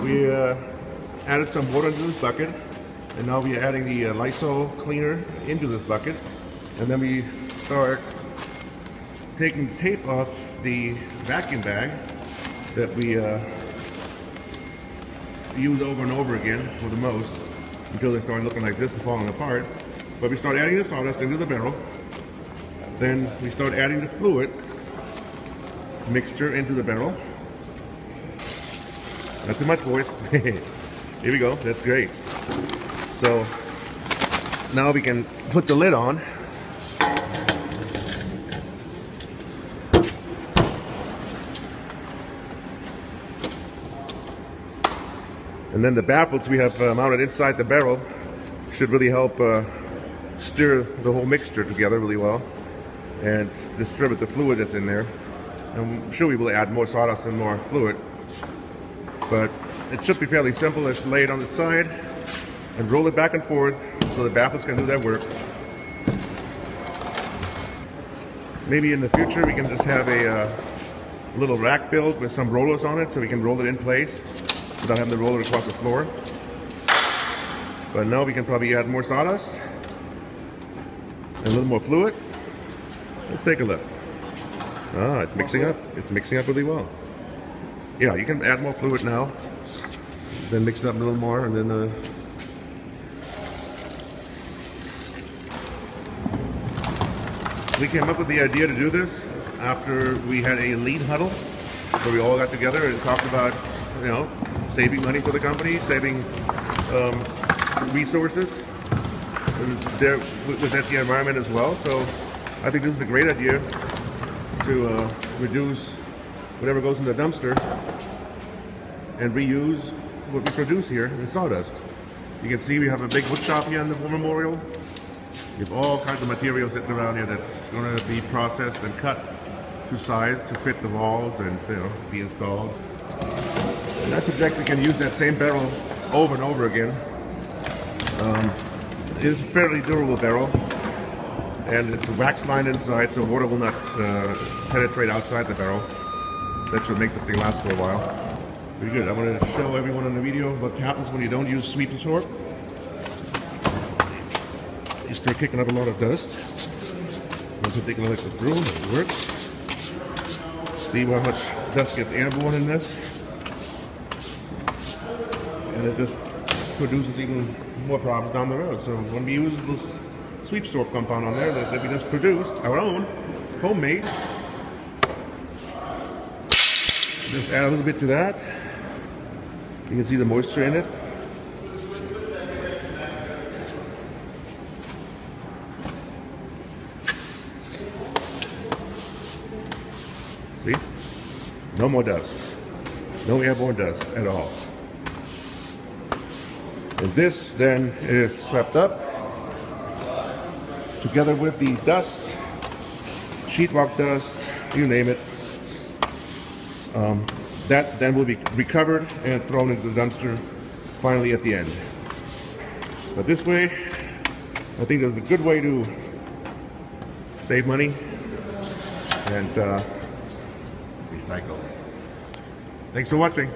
We added some water into this bucket, and now we are adding the Lysol cleaner into this bucket, and then we start taking the tape off the vacuum bag that we use over and over again for the most until they start looking like this and falling apart. But we start adding the sawdust into the barrel, then we start adding the fluid mixture into the barrel. Not too much, boys. Here we go. That's great. So now we can put the lid on. And then the baffles we have mounted inside the barrel should really help stir the whole mixture together really well and distribute the fluid that's in there. And I'm sure we will add more sawdust and more fluid, but it should be fairly simple. Just lay it on the side and roll it back and forth so the baffles can do their work. Maybe in the future we can just have a little rack built with some rollers on it so we can roll it in place without having to roll it across the floor. But now we can probably add more sawdust and a little more fluid. Let's take a look. Ah, it's mixing up. It's mixing up really well. Yeah, you can add more fluid now. Then mix it up a little more, and then we came up with the idea to do this after we had a lean huddle where we all got together and talked about, you know, saving money for the company, saving resources, and there with that the environment as well. So I think this is a great idea to reduce whatever goes in the dumpster and reuse what we produce here in sawdust. You can see we have a big wood shop here in the War Memorial. We have all kinds of materials sitting around here that's going to be processed and cut to size to fit the walls and, you know, be installed. And I project we can use that same barrel over and over again. It is a fairly durable barrel, and it's wax lined inside, so water will not penetrate outside the barrel. That should make this thing last for a while. Pretty good. I wanted to show everyone in the video what happens when you don't use sweep and sort. You start kicking up a lot of dust. Once you take a look at the broom, it works. See how much dust gets airborne in this. And it just produces even more problems down the road. So when we use this sweep sort compound on there that we just produced, our own, homemade, just add a little bit to that. You can see the moisture in it. See? No more dust. No airborne dust at all. And this then is swept up together with the dust, sheetrock dust, you name it. That then will be recovered and thrown into the dumpster finally at the end. But this way, I think that's a good way to save money and recycle. Thanks for watching.